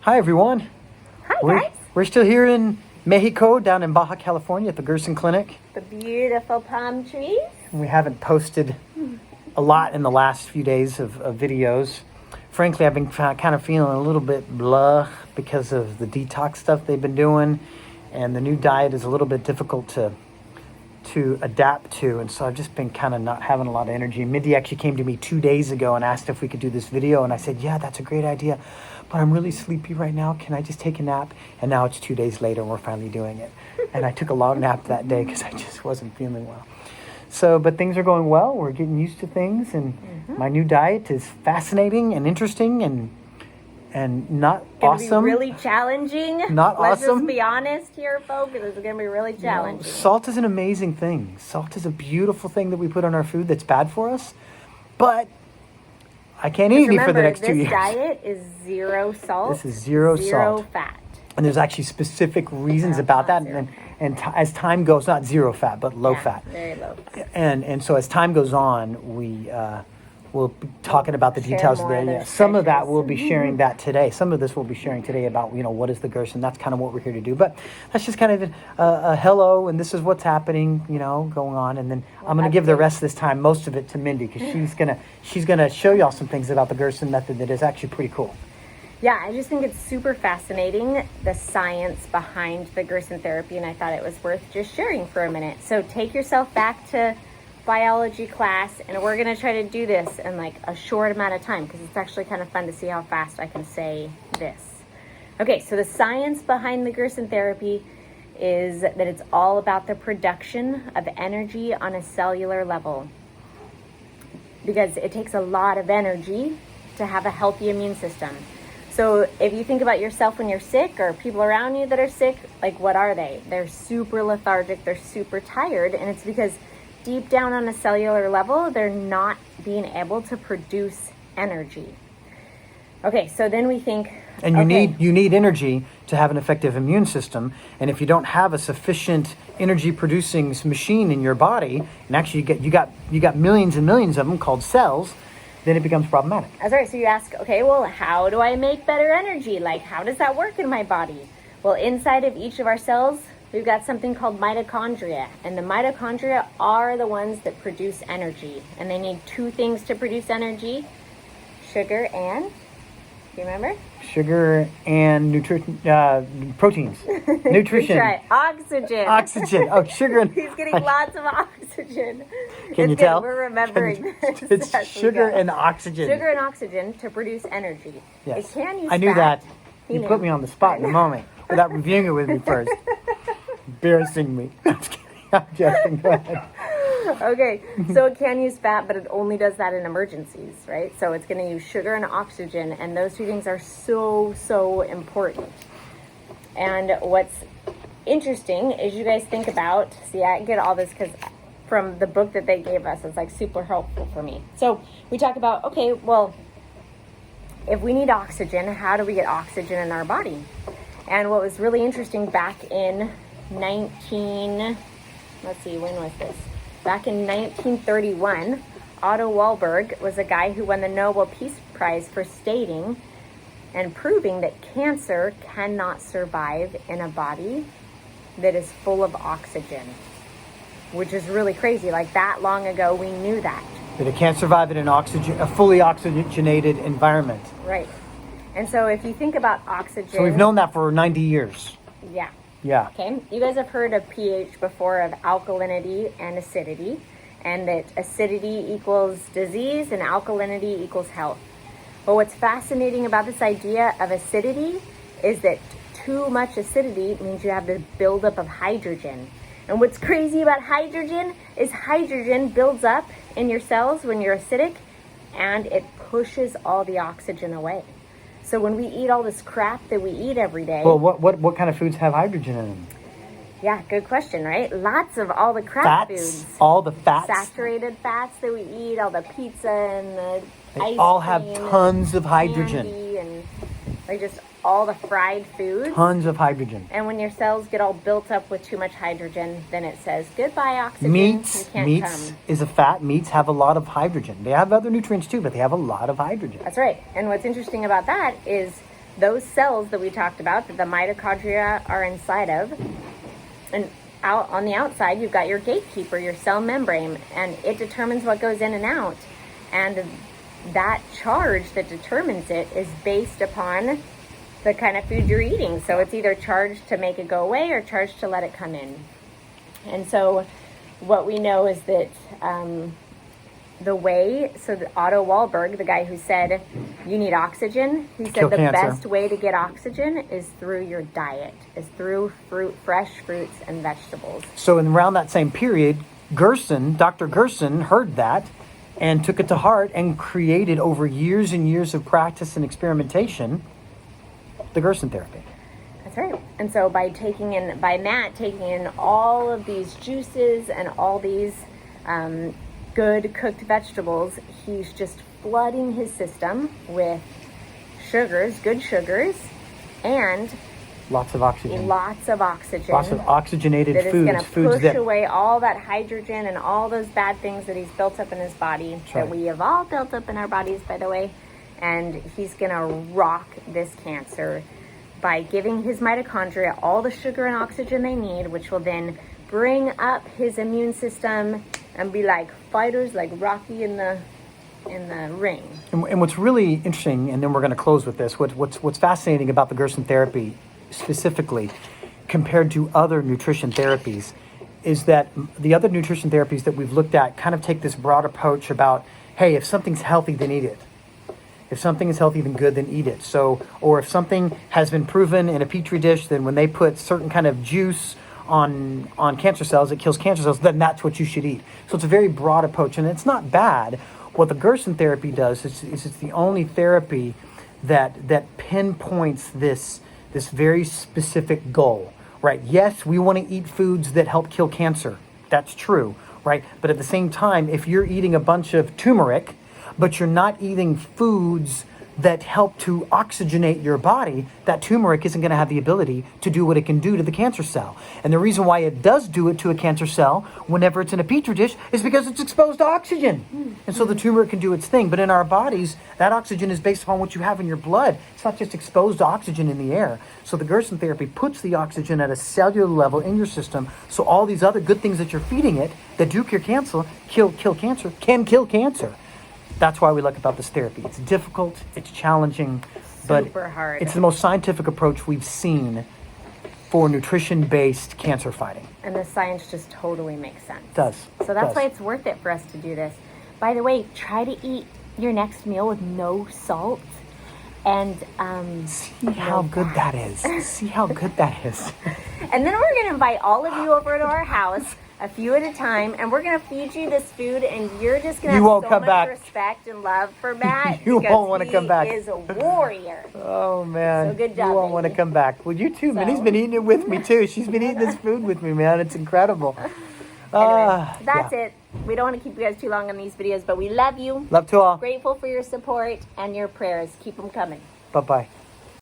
Hi, everyone. Hi, guys. We're still here in Mexico, down in Baja California at the Gerson Clinic. The beautiful palm trees. We haven't posted a lot in the last few days of videos. Frankly, I've been kind of feeling a little bit blah because of the detox stuff they've been doing. And the new diet is a little bit difficult to adapt to. And so I've just been kind of not having a lot of energy. Mindy actually came to me 2 days ago and asked if we could do this video. And I said, yeah, that's a great idea. But I'm really sleepy right now. Can I just take a nap? And now it's 2 days later and we're finally doing it. And I took a long nap that day because I just wasn't feeling well. So, but things are going well. We're getting used to things. And my new diet is fascinating and interesting and not awesome. Be really challenging. Not Let's awesome. Just be honest here, folks. It's going to be really challenging. Salt is an amazing thing. Salt is a beautiful thing that we put on our food that's bad for us. But I can't eat any for the next 2 years. This diet is zero salt. This is zero salt. Zero fat. And there's actually specific reasons about that. And as time goes, not zero fat, but low fat. Very low. And so as time goes on, we'll be talking about the details of that. Some of that we'll be sharing that today. Some of this we'll be sharing today about, what is the Gerson. That's kind of what we're here to do. But that's just kind of a hello, and this is what's happening, going on. And then I'm going to give the rest of this time, most of it, to Mindy, because she's gonna show y'all some things about the Gerson method that is actually pretty cool. Yeah, I just think it's super fascinating, the science behind the Gerson therapy, and I thought it was worth just sharing for a minute. So take yourself back to biology class, and we're going to try to do this in like a short amount of time because it's actually kind of fun to see how fast I can say this. Okay, so the science behind the Gerson therapy is that it's all about the production of energy on a cellular level, because it takes a lot of energy to have a healthy immune system. So if you think about yourself when you're sick, or people around you that are sick, like what are they? They're super lethargic, they're super tired, and it's because deep down on a cellular level, they're not being able to produce energy. Okay, so then we think... And you need energy to have an effective immune system. And if you don't have a sufficient energy producing machine in your body, and actually you got millions and millions of them called cells, then it becomes problematic. That's right. So you ask, okay, well, how do I make better energy? Like, how does that work in my body? Well, inside of each of our cells, we've got something called mitochondria, and the mitochondria are the ones that produce energy, and they need two things to produce energy: sugar and, do you remember? Sugar and proteins. Nutrition. That's right. Oxygen. Oxygen. Oh, sugar and... He's getting lots of oxygen. Can you tell? We're remembering this. It's sugar and oxygen. Sugar and oxygen to produce energy. Yes. It can use I knew fat. that. You put me on the spot in a moment without reviewing it with me first. Embarrassing me. I'm just kidding. I'm joking. Go ahead. Okay, so it can use fat, but it only does that in emergencies, right? So it's going to use sugar and oxygen, and those two things are so important. And what's interesting is you guys think about, see, I get all this because from the book that they gave us, it's like super helpful for me. So we talk about, okay, well, if we need oxygen, how do we get oxygen in our body? And what was really interesting back in when was this? Back in 1931, Otto Warburg was a guy who won the Nobel Peace Prize for stating and proving that cancer cannot survive in a body that is full of oxygen, which is really crazy. Like, that long ago, we knew that. That it can't survive in a fully oxygenated environment. Right. And so if you think about oxygen... So we've known that for 90 years. Yeah. Yeah. Okay. You guys have heard of pH before, of alkalinity and acidity, and that acidity equals disease and alkalinity equals health. But what's fascinating about this idea of acidity is that too much acidity means you have this buildup of hydrogen. And what's crazy about hydrogen is hydrogen builds up in your cells when you're acidic, and it pushes all the oxygen away. So when we eat all this crap that we eat every day... Well, what kind of foods have hydrogen in them? Yeah, good question, right? Lots of all the crap foods. All the fats? Saturated fats that we eat, all the pizza and the ice cream. All have tons of hydrogen. Candy and like just all the fried foods. Tons of hydrogen. And when your cells get all built up with too much hydrogen, then it says, goodbye, oxygen. Meats is a fat. Meats have a lot of hydrogen. They have other nutrients too, but they have a lot of hydrogen. That's right. And what's interesting about that is those cells that we talked about, that the mitochondria are inside of, and out on the outside, you've got your gatekeeper, your cell membrane, and it determines what goes in and out. And that charge that determines it is based upon the kind of food you're eating. So it's either charged to make it go away or charged to let it come in. And so what we know is that Otto Warburg, the guy who said you need oxygen, he said the best way to get oxygen is through your diet, is through fresh fruits and vegetables. So in around that same period, Dr. Gerson heard that and took it to heart and created, over years and years of practice and experimentation, the Gerson therapy. That's right. And so by Matt taking in all of these juices and all these good cooked vegetables, he's just flooding his system with good sugars, and lots of oxygen. Lots of oxygenated that foods. That is going to push away all that hydrogen and all those bad things that he's built up in his body, that we have all built up in our bodies, by the way. And he's going to rock this cancer by giving his mitochondria all the sugar and oxygen they need, which will then bring up his immune system and be like fighters, like Rocky in the ring. And what's really interesting, and then we're going to close with this, what's fascinating about the Gerson therapy specifically compared to other nutrition therapies is that the other nutrition therapies that we've looked at kind of take this broad approach about, hey, if something's healthy, then eat it. If something is healthy, then good, then eat it. So, or if something has been proven in a petri dish, then when they put certain kind of juice on cancer cells, it kills cancer cells, then that's what you should eat. So it's a very broad approach, and it's not bad. What the Gerson therapy does is it's the only therapy that pinpoints this very specific goal, right? Yes, we want to eat foods that help kill cancer. That's true, right? But at the same time, if you're eating a bunch of turmeric, but you're not eating foods that help to oxygenate your body, that turmeric isn't going to have the ability to do what it can do to the cancer cell. And the reason why it does do it to a cancer cell whenever it's in a petri dish is because it's exposed to oxygen. And so the turmeric can do its thing. But in our bodies, that oxygen is based upon what you have in your blood. It's not just exposed to oxygen in the air. So the Gerson therapy puts the oxygen at a cellular level in your system, so all these other good things that you're feeding it that do cure cancer, can kill cancer. That's why we like about this therapy. It's difficult, it's challenging, but super hard. It's the most scientific approach we've seen for nutrition-based cancer fighting. And the science just totally makes sense. It does. So that's why it's worth it for us to do this. By the way, try to eat your next meal with no salt. And see how good that is. See how good that is. And then we're going to invite all of you over to our house, a few at a time, and we're going to feed you this food, and you're just going to have so much respect and love for Matt. You won't want to come back. He is a warrior. Oh, man. So good job, you won't want to come back. Well, you too. Minnie's been eating it with me, too. She's been eating this food with me, man. It's incredible. Anyway, that's it. We don't want to keep you guys too long on these videos, but we love you. Love to all. Grateful for your support and your prayers. Keep them coming. Bye-bye.